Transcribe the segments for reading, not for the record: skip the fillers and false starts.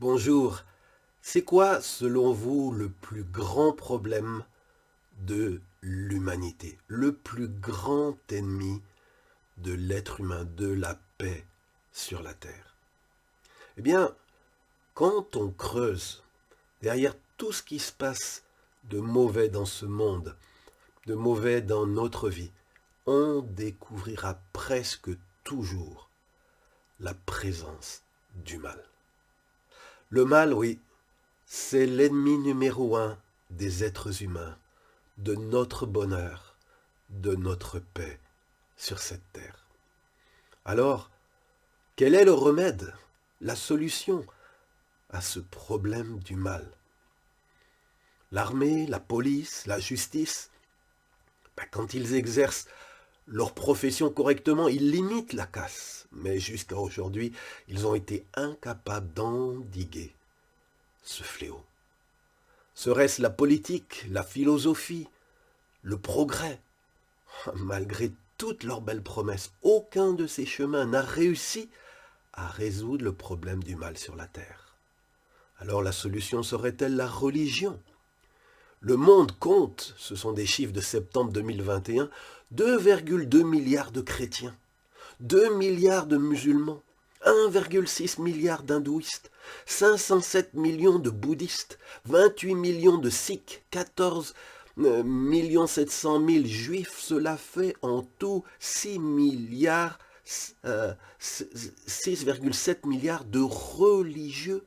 Bonjour. C'est quoi, selon vous, le plus grand problème de l'humanité? Le plus grand ennemi de l'être humain, de la paix sur la terre? Eh bien, quand on creuse derrière tout ce qui se passe de mauvais dans ce monde, de mauvais dans notre vie, on découvrira presque toujours la présence du mal. Le mal, oui, c'est l'ennemi numéro un des êtres humains, de notre bonheur, de notre paix sur cette terre. Alors, quel est le remède, la solution à ce problème du mal? L'armée, la police, la justice, quand ils exercent leur profession correctement, ils limitent la casse. Mais jusqu'à aujourd'hui, ils ont été incapables d'endiguer ce fléau. Serait-ce la politique, la philosophie, le progrès? Malgré toutes leurs belles promesses, aucun de ces chemins n'a réussi à résoudre le problème du mal sur la terre. Alors la solution serait-elle la religion? Le monde compte, ce sont des chiffres de septembre 2021, 2,2 milliards de chrétiens, 2 milliards de musulmans, 1,6 milliard d'hindouistes, 507 millions de bouddhistes, 28 millions de sikhs, 14 700 000 juifs, cela fait en tout 6,7 milliards de religieux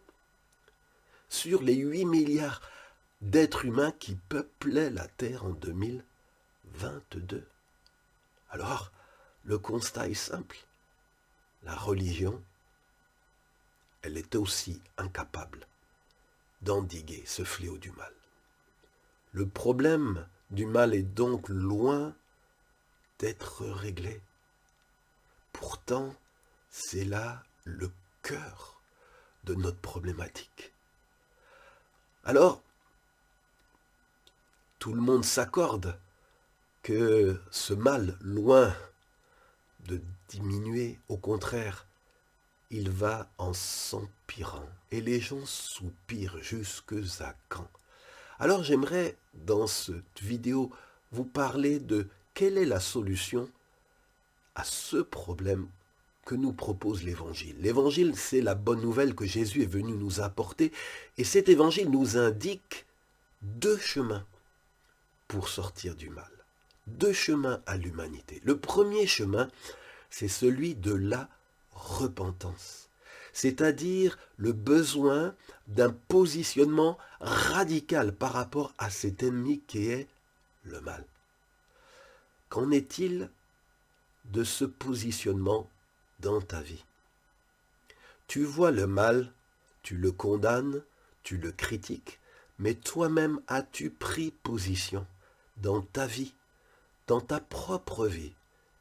sur les 8 milliards d'êtres humains qui peuplaient la Terre en 2022. Alors, le constat est simple. La religion, elle est aussi incapable d'endiguer ce fléau du mal. Le problème du mal est donc loin d'être réglé. Pourtant, c'est là le cœur de notre problématique. Alors, tout le monde s'accorde que ce mal, loin de diminuer, au contraire, il va en s'empirant. Et les gens soupirent jusque à quand? Alors j'aimerais, dans cette vidéo, vous parler de quelle est la solution à ce problème que nous propose l'Évangile. L'Évangile, c'est la bonne nouvelle que Jésus est venu nous apporter, et cet Évangile nous indique deux chemins pour sortir du mal, deux chemins à l'humanité. Le premier chemin, c'est celui de la repentance, c'est-à-dire le besoin d'un positionnement radical par rapport à cet ennemi qui est le mal. Qu'en est-il de ce positionnement dans ta vie? Tu vois le mal, tu le condamnes, tu le critiques, mais toi-même as-tu pris position dans ta vie, dans ta propre vie?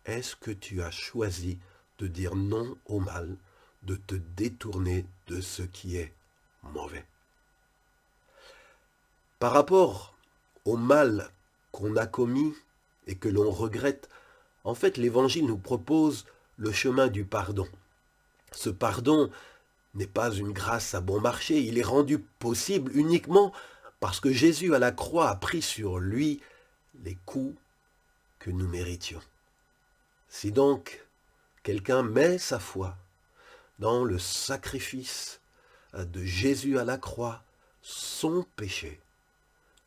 Est-ce que tu as choisi de dire non au mal, de te détourner de ce qui est mauvais? Par rapport au mal qu'on a commis et que l'on regrette, en fait, l'Évangile nous propose le chemin du pardon. Ce pardon n'est pas une grâce à bon marché, il est rendu possible uniquement parce que Jésus à la croix a pris sur lui les coups que nous méritions. Si donc quelqu'un met sa foi dans le sacrifice de Jésus à la croix, son péché,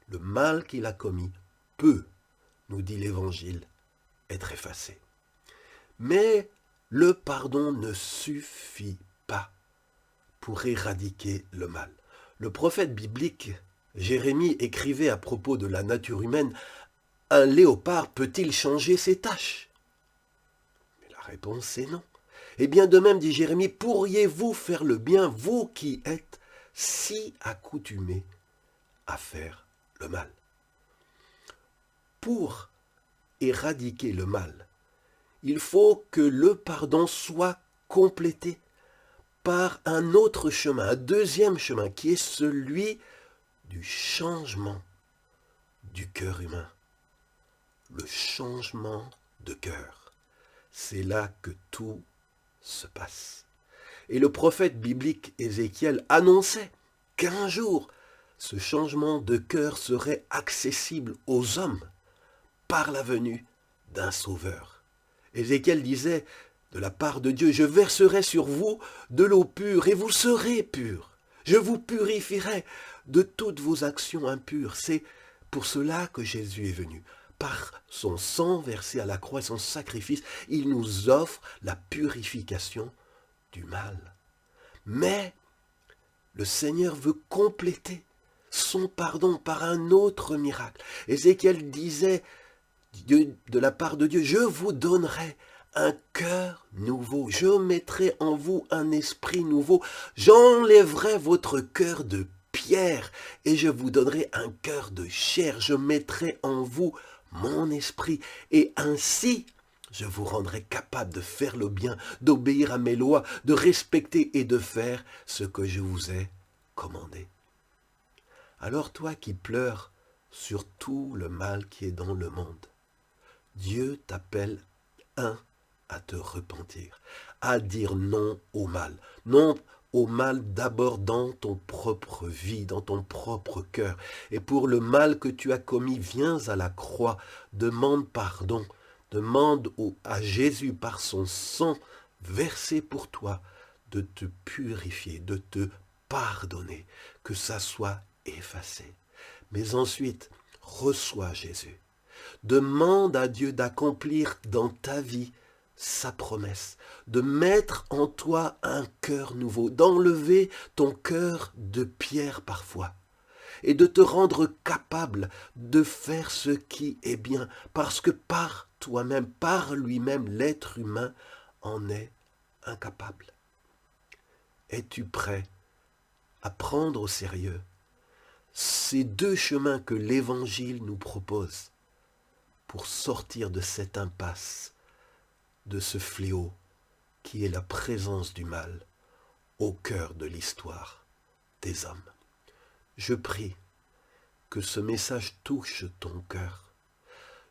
le mal qu'il a commis, peut, nous dit l'Évangile, être effacé. Mais le pardon ne suffit pas pour éradiquer le mal. Le prophète biblique Jérémie écrivait à propos de la nature humaine: « Un léopard peut-il changer ses taches ?» Mais la réponse est non. Et bien de même, dit Jérémie, pourriez-vous faire le bien, vous qui êtes si accoutumés à faire le mal? Pour éradiquer le mal, il faut que le pardon soit complété par un autre chemin, un deuxième chemin, qui est celui du changement du cœur humain. Le changement de cœur. C'est là que tout se passe. Et le prophète biblique Ézéchiel annonçait qu'un jour, ce changement de cœur serait accessible aux hommes par la venue d'un sauveur. Ézéchiel disait de la part de Dieu, « Je verserai sur vous de l'eau pure et vous serez purs. Je vous purifierai de toutes vos actions impures. » C'est pour cela que Jésus est venu. Par son sang versé à la croix et son sacrifice, il nous offre la purification du mal. Mais le Seigneur veut compléter son pardon par un autre miracle. Ézéchiel disait de la part de Dieu, « Je vous donnerai un cœur nouveau, je mettrai en vous un esprit nouveau, j'enlèverai votre cœur de pierre et je vous donnerai un cœur de chair, je mettrai en vous mon esprit et ainsi je vous rendrai capable de faire le bien, d'obéir à mes lois, de respecter et de faire ce que je vous ai commandé. » Alors toi qui pleures sur tout le mal qui est dans le monde, Dieu t'appelle à te repentir, à dire non au mal. Non au mal d'abord dans ton propre vie, dans ton propre cœur. Et pour le mal que tu as commis, viens à la croix, demande pardon, demande à Jésus par son sang versé pour toi de te purifier, de te pardonner, que ça soit effacé. Mais ensuite, reçois Jésus. Demande à Dieu d'accomplir dans ta vie sa promesse, de mettre en toi un cœur nouveau, d'enlever ton cœur de pierre parfois, et de te rendre capable de faire ce qui est bien, parce que par toi-même, par lui-même, l'être humain en est incapable. Es-tu prêt à prendre au sérieux ces deux chemins que l'Évangile nous propose pour sortir de cette impasse, de ce fléau qui est la présence du mal au cœur de l'histoire des hommes? Je prie que ce message touche ton cœur.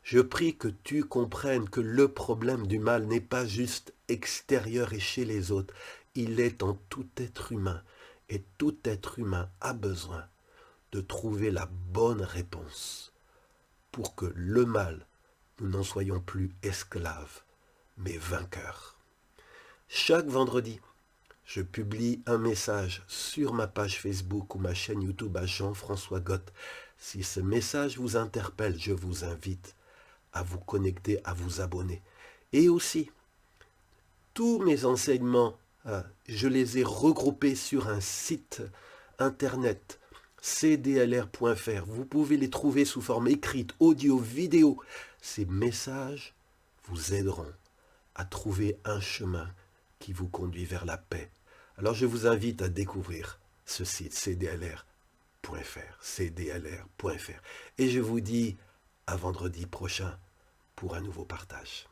Je prie que tu comprennes que le problème du mal n'est pas juste extérieur et chez les autres, il est en tout être humain, et tout être humain a besoin de trouver la bonne réponse pour que le mal, nous n'en soyons plus esclaves, mais vainqueurs. Chaque vendredi, je publie un message sur ma page Facebook ou ma chaîne YouTube à Jean-François Gott. Si ce message vous interpelle, je vous invite à vous connecter, à vous abonner. Et aussi, tous mes enseignements, je les ai regroupés sur un site internet, cdlr.fr. Vous pouvez les trouver sous forme écrite, audio, vidéo. Ces messages vous aideront à trouver un chemin qui vous conduit vers la paix. Alors je vous invite à découvrir ce site cdlr.fr. Et je vous dis à vendredi prochain pour un nouveau partage.